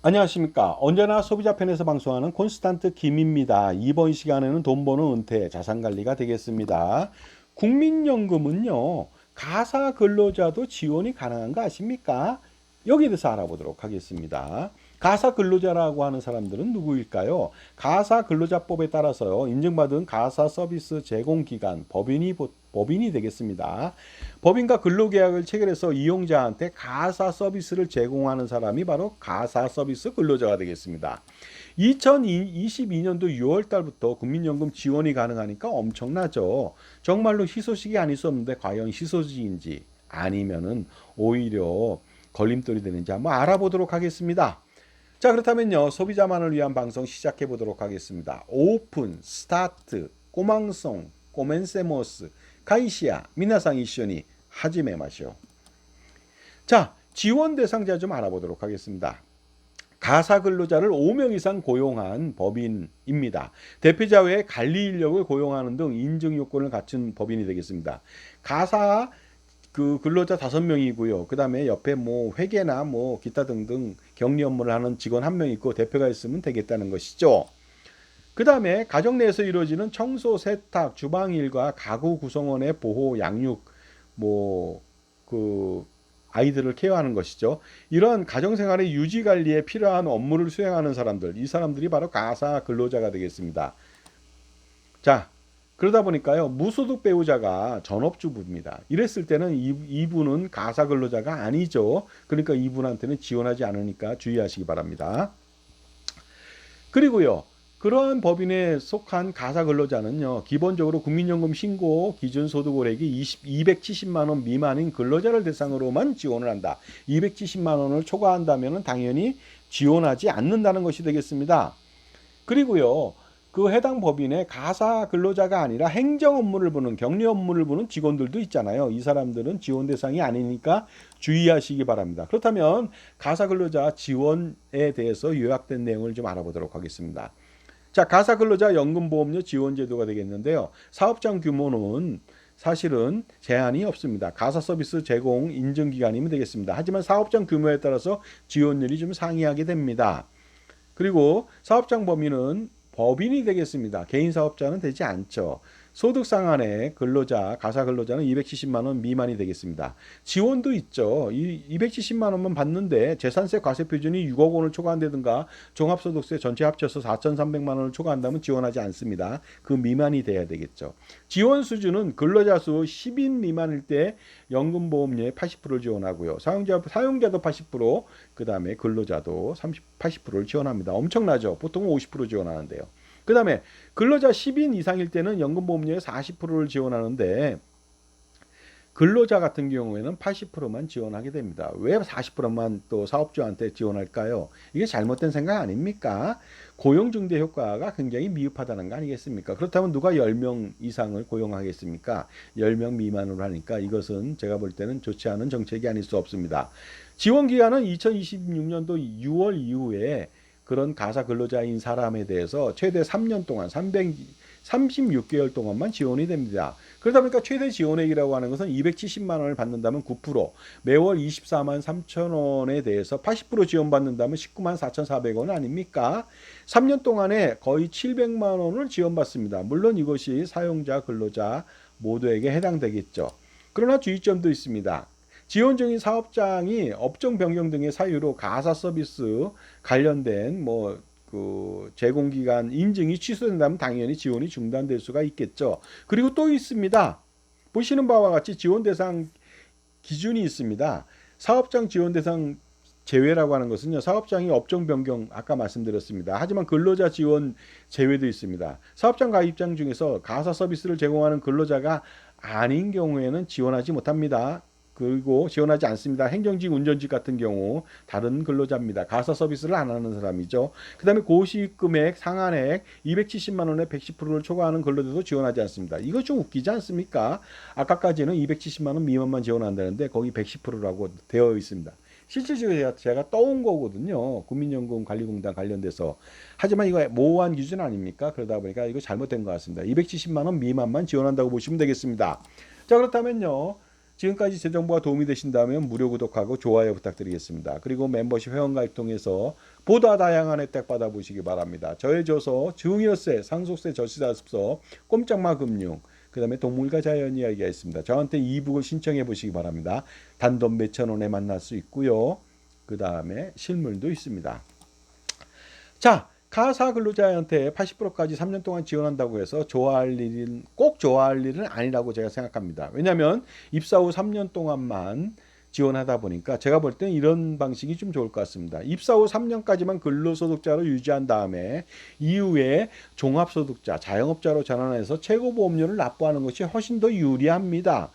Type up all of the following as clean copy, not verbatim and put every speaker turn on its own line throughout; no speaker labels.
안녕하십니까. 언제나 소비자 편에서 방송하는 콘스탄트 김입니다. 이번 시간에는 돈 버는 은퇴 자산관리가 되겠습니다. 국민연금은요, 가사 근로자도 지원이 가능한 거 아십니까? 여기에 대해서 알아보도록 하겠습니다. 가사 근로자라고 하는 사람들은 누구일까요? 가사 근로자법에 따라서 인증받은 가사 서비스 제공 기관, 법인이 되겠습니다. 법인과 근로계약을 체결해서 이용자한테 가사 서비스를 제공하는 사람이 바로 가사 서비스 근로자가 되겠습니다. 2022년도 6월 달부터 국민연금 지원이 가능하니까 엄청나죠. 정말로 희소식이 아닐 수 없는데 과연 희소식인지 아니면은 오히려 걸림돌이 되는지 한번 알아보도록 하겠습니다. 자, 그렇다면요. 소비자만을 위한 방송 시작해 보도록 하겠습니다. 오픈, 스타트, 꼬망송, 꼬멘세모스, 가이시아, 미나상 이쇼니, 하지메 마시오. 자, 지원 대상자 좀 알아보도록 하겠습니다. 가사 근로자를 5명 이상 고용한 법인입니다. 대표자 외에 관리 인력을 고용하는 등 인증 요건을 갖춘 법인이 되겠습니다. 가사 근로자 5명이고요. 그다음에 옆에 뭐 회계나 뭐 기타 등등 격리 업무를 하는 직원 1명 있고 대표가 있으면 되겠다는 것이죠. 그다음에 가정 내에서 이루어지는 청소, 세탁, 주방 일과 가구 구성원의 보호, 양육, 뭐 그 아이들을 케어하는 것이죠. 이런 가정 생활의 유지 관리에 필요한 업무를 수행하는 사람들, 이 사람들이 바로 가사 근로자가 되겠습니다. 자, 그러다 보니까요, 무소득 배우자가 전업주부입니다. 이랬을 때는 이분은 가사 근로자가 아니죠. 그러니까 이분한테는 지원하지 않으니까 주의하시기 바랍니다. 그리고요, 그러한 법인에 속한 가사 근로자는요, 기본적으로 국민연금 신고 기준 소득원액이 270만 원 미만인 근로자를 대상으로만 지원을 한다. 270만 원을 초과한다면 당연히 지원하지 않는다는 것이 되겠습니다. 그리고요, 그 해당 법인의 가사 근로자가 아니라 행정 업무를 보는 격리 업무를 보는 직원들도 있잖아요. 이 사람들은 지원 대상이 아니니까 주의하시기 바랍니다. 그렇다면 가사 근로자 지원에 대해서 요약된 내용을 좀 알아보도록 하겠습니다. 자, 가사 근로자 연금보험료 지원 제도가 되겠는데요. 사업장 규모는 사실은 제한이 없습니다. 가사 서비스 제공 인증 기간이면 되겠습니다. 하지만 사업장 규모에 따라서 지원율이 좀 상이하게 됩니다. 그리고 사업장 범위는 법인이 되겠습니다. 개인 사업자는 되지 않죠. 소득 상한의 근로자, 가사 근로자는 270만 원 미만이 되겠습니다. 지원도 있죠. 270만 원만 받는데 재산세 과세 표준이 6억 원을 초과한다든가 종합소득세 전체 합쳐서 4,300만 원을 초과한다면 지원하지 않습니다. 그 미만이 돼야 되겠죠. 지원 수준은 근로자 수 10인 미만일 때 연금보험료의 80%를 지원하고요. 사용자도 80%, 그 다음에 근로자도 80%를 지원합니다. 엄청나죠. 보통은 50% 지원하는데요. 그 다음에 근로자 10인 이상일 때는 연금보험료의 40%를 지원하는데 근로자 같은 경우에는 80%만 지원하게 됩니다. 왜 40%만 또 사업주한테 지원할까요? 이게 잘못된 생각 아닙니까? 고용중대 효과가 굉장히 미흡하다는 거 아니겠습니까? 그렇다면 누가 10명 이상을 고용하겠습니까? 10명 미만으로 하니까 이것은 제가 볼 때는 좋지 않은 정책이 아닐 수 없습니다. 지원 기간은 2026년도 6월 이후에 그런 가사 근로자인 사람에 대해서 최대 3년 동안 36개월 동안만 지원이 됩니다. 그러다 보니까 최대 지원액이라고 하는 것은 270만 원을 받는다면 9%, 매월 24만 3천 원에 대해서 80% 지원받는다면 19만 4,400원 아닙니까? 3년 동안에 거의 700만 원을 지원받습니다. 물론 이것이 사용자, 근로자 모두에게 해당되겠죠. 그러나 주의점도 있습니다. 지원 중인 사업장이 업종 변경 등의 사유로 가사 서비스 관련된 제공기간 인증이 취소된다면 당연히 지원이 중단될 수가 있겠죠. 그리고 또 있습니다. 보시는 바와 같이 지원 대상 기준이 있습니다. 사업장 지원 대상 제외라고 하는 것은요. 사업장이 업종 변경 아까 말씀드렸습니다. 하지만 근로자 지원 제외도 있습니다. 사업장 가입장 중에서 가사 서비스를 제공하는 근로자가 아닌 경우에는 지원하지 못합니다. 그리고 지원하지 않습니다. 행정직, 운전직 같은 경우 다른 근로자입니다. 가사 서비스를 안 하는 사람이죠. 그 다음에 고시금액 상한액 270만 원에 110%를 초과하는 근로자도 지원하지 않습니다. 이거 좀 웃기지 않습니까? 아까까지는 270만 원 미만만 지원한다는데 거기 110%라고 되어 있습니다. 실질적으로 제가 떠온 거거든요. 국민연금관리공단 관련돼서. 하지만 이거 모호한 기준 아닙니까? 그러다 보니까 이거 잘못된 것 같습니다. 270만 원 미만만 지원한다고 보시면 되겠습니다. 자, 그렇다면요. 지금까지 제 정보가 도움이 되신다면 무료 구독하고 좋아요 부탁드리겠습니다. 그리고 멤버십 회원가입 통해서 보다 다양한 혜택 받아보시기 바랍니다. 저의 저서, 증여세, 상속세 절세자습서, 꼼짝마 금융, 그 다음에 동물과 자연 이야기가 있습니다. 저한테 이북을 신청해 보시기 바랍니다. 단돈 몇천 원에 만날 수 있고요. 그 다음에 실물도 있습니다. 자, 가사 근로자한테 80%까지 3년 동안 지원한다고 해서 꼭 좋아할 일은 아니라고 제가 생각합니다. 왜냐하면 입사 후 3년 동안만 지원하다 보니까 제가 볼 땐 이런 방식이 좀 좋을 것 같습니다. 입사 후 3년까지만 근로소득자로 유지한 다음에 이후에 종합소득자, 자영업자로 전환해서 최고보험료를 납부하는 것이 훨씬 더 유리합니다.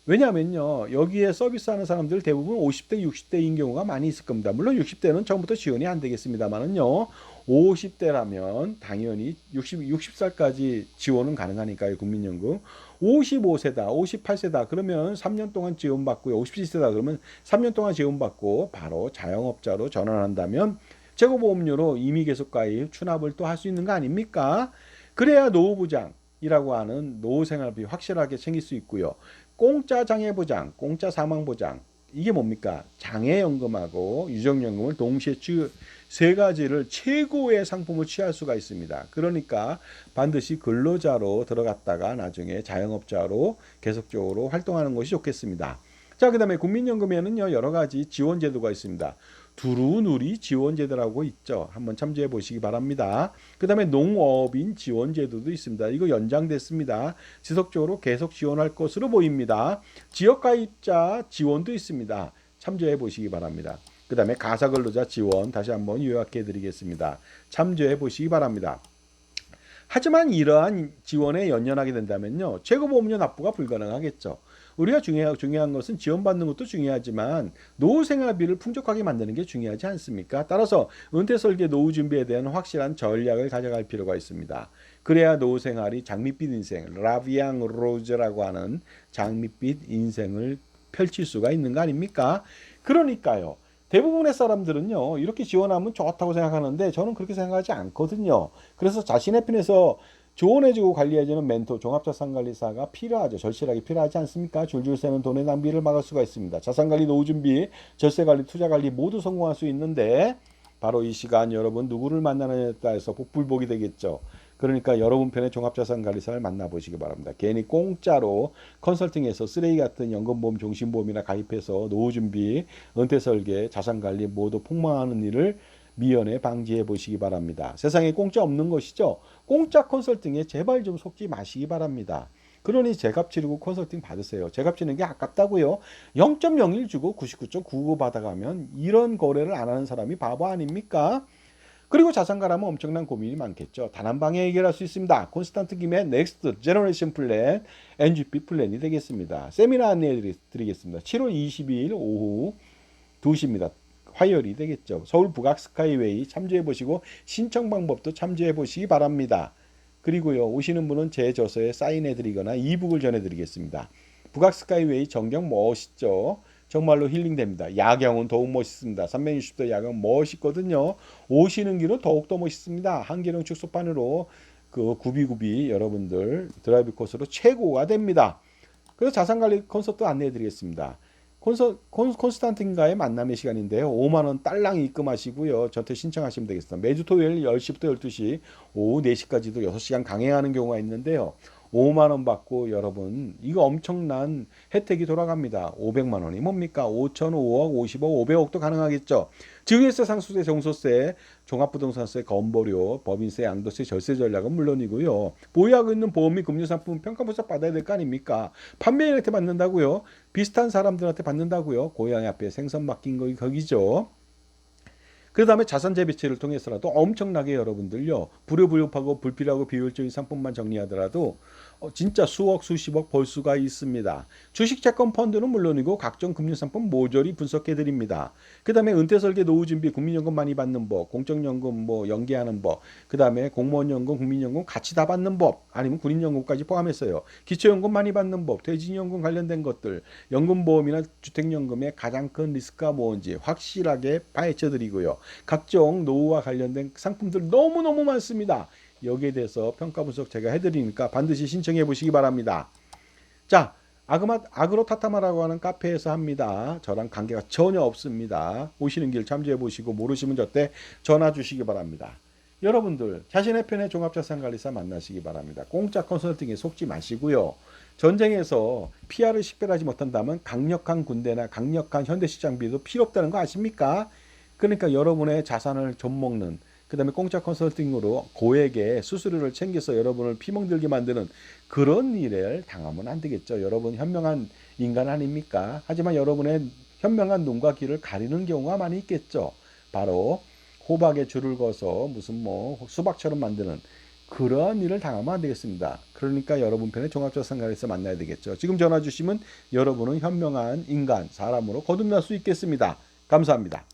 왜냐하면요, 여기에 서비스하는 사람들 대부분 50대, 60대인 경우가 많이 있을 겁니다. 물론 60대는 처음부터 지원이 안 되겠습니다만은요, 50대라면 당연히 60살까지 지원은 가능하니까요, 국민연금. 55세다, 58세다, 그러면 3년 동안 지원받고요, 57세다, 그러면 3년 동안 지원받고 바로 자영업자로 전환한다면 재고보험료로 임의 계속 가입, 추납을 또 할 수 있는 거 아닙니까? 그래야 노후보장이라고 하는 노후생활비 확실하게 챙길 수 있고요. 공짜 장애보장, 공짜 사망보장, 이게 뭡니까? 장애연금하고 유족연금을 동시에 세 가지를 최고의 상품을 취할 수가 있습니다. 그러니까 반드시 근로자로 들어갔다가 나중에 자영업자로 계속적으로 활동하는 것이 좋겠습니다. 자, 그 다음에 국민연금에는요, 여러 가지 지원 제도가 있습니다. 두루누리 지원 제도라고 있죠. 한번 참조해 보시기 바랍니다. 그 다음에 농업인 지원 제도도 있습니다. 이거 연장됐습니다. 지속적으로 계속 지원할 것으로 보입니다. 지역가입자 지원도 있습니다. 참조해 보시기 바랍니다. 그 다음에 가사근로자 지원 다시 한번 요약해 드리겠습니다. 참조해 보시기 바랍니다. 하지만 이러한 지원에 연연하게 된다면요, 최고보험료 납부가 불가능하겠죠. 우리가 중요한 것은 지원받는 것도 중요하지만 노후생활비를 풍족하게 만드는 게 중요하지 않습니까? 따라서 은퇴 설계 노후 준비에 대한 확실한 전략을 가져갈 필요가 있습니다. 그래야 노후생활이 장밋빛 인생, 라비앙 로즈라고 하는 장밋빛 인생을 펼칠 수가 있는 거 아닙니까? 그러니까요, 대부분의 사람들은요, 이렇게 지원하면 좋다고 생각하는데 저는 그렇게 생각하지 않거든요. 그래서 자신의 편에서 조언해주고 관리해주는 멘토, 종합자산관리사가 필요하죠. 절실하게 필요하지 않습니까? 줄줄 새는 돈의 낭비를 막을 수가 있습니다. 자산관리, 노후준비, 절세관리, 투자관리 모두 성공할 수 있는데 바로 이 시간 여러분 누구를 만나느냐에 따라서 복불복이 되겠죠. 그러니까 여러분 편의 종합자산관리사를 만나보시기 바랍니다. 괜히 공짜로 컨설팅해서 쓰레기 같은 연금보험, 종신보험이나 가입해서 노후준비, 은퇴설계, 자산관리 모두 폭망하는 일을 미연에 방지해 보시기 바랍니다. 세상에 공짜 없는 것이죠. 공짜 컨설팅에 제발 좀 속지 마시기 바랍니다. 그러니 제값 치르고 컨설팅 받으세요. 제값 치는 게 아깝다고요. 0.01 주고 99.99 받아가면 이런 거래를 안 하는 사람이 바보 아닙니까? 그리고 자산가라면 엄청난 고민이 많겠죠. 단 한 방에 해결할 수 있습니다. 콘스탄트 김의 넥스트 제너레이션 플랜, NGP 플랜이 되겠습니다. 세미나 안내해 드리겠습니다. 7월 22일 오후 2시입니다. 화요일이 되겠죠. 서울 북악 스카이웨이 참조해 보시고 신청 방법도 참조해 보시기 바랍니다. 그리고요, 오시는 분은 제 저서에 사인해 드리거나 이북을 전해 드리겠습니다. 북악 스카이웨이 전경 멋있죠. 정말로 힐링됩니다. 야경은 더욱 멋있습니다. 360도 야경 멋있거든요. 오시는 길은 더욱더 멋있습니다. 한계령 축소판으로 그 구비구비 여러분들 드라이브 코스로 최고가 됩니다. 그래서 자산관리 콘서트 안내해 드리겠습니다. 콘스탄틴과의 만남의 시간인데요. 5만 원 딸랑 입금하시고요. 저한테 신청하시면 되겠습니다. 매주 토요일 10시부터 12시, 오후 4시까지도 6시간 강행하는 경우가 있는데요. 5만 원 받고 여러분 이거 엄청난 혜택이 돌아갑니다. 500만 원이 뭡니까? 5천, 5억, 50억, 500억도 가능하겠죠. 증여세, 상속세, 종소세, 종합부동산세, 건보료, 법인세, 양도세, 절세 전략은 물론이고요. 보유하고 있는 보험 및 금융상품 평가분석 받아야 될 거 아닙니까? 판매인한테 받는다고요. 비슷한 사람들한테 받는다고요. 고양이 앞에 생선 맡긴 거 거기죠. 그 다음에 자산 재배치를 통해서라도 엄청나게 여러분들요, 불효불급하고 불필요하고 비효율적인 상품만 정리하더라도 진짜 수억 수십억 벌 수가 있습니다. 주식 채권 펀드는 물론이고 각종 금융상품 모조리 분석해 드립니다. 그 다음에 은퇴설계 노후준비 국민연금 많이 받는 법, 공적연금 뭐 연계하는 법, 그 다음에 공무원연금 국민연금 같이 다 받는 법, 아니면 군인연금까지 포함했어요. 기초연금 많이 받는 법, 퇴직연금 관련된 것들, 연금보험이나 주택연금의 가장 큰 리스크가 뭔지 확실하게 파헤쳐 드리고요. 각종 노후와 관련된 상품들 너무너무 많습니다. 여기에 대해서 평가 분석 제가 해드리니까 반드시 신청해 보시기 바랍니다. 자, 아그로타타마라고 하는 카페에서 합니다. 저랑 관계가 전혀 없습니다. 오시는 길 참조해 보시고 모르시면 저때 전화 주시기 바랍니다. 여러분들 자신의 편의 종합자산관리사 만나시기 바랍니다. 공짜 컨설팅에 속지 마시고요. 전쟁에서 피아를 식별하지 못한다면 강력한 군대나 강력한 현대식 장비도 필요 없다는 거 아십니까? 그러니까 여러분의 자산을 좀먹는 그 다음에 공짜 컨설팅으로 고액의 수수료를 챙겨서 여러분을 피멍들게 만드는 그런 일을 당하면 안 되겠죠. 여러분 현명한 인간 아닙니까? 하지만 여러분의 현명한 눈과 귀를 가리는 경우가 많이 있겠죠. 바로 호박에 줄을 거서 무슨 뭐 수박처럼 만드는 그러한 일을 당하면 안 되겠습니다. 그러니까 여러분 편의 종합자산관리사 만나야 되겠죠. 지금 전화 주시면 여러분은 현명한 인간, 사람으로 거듭날 수 있겠습니다. 감사합니다.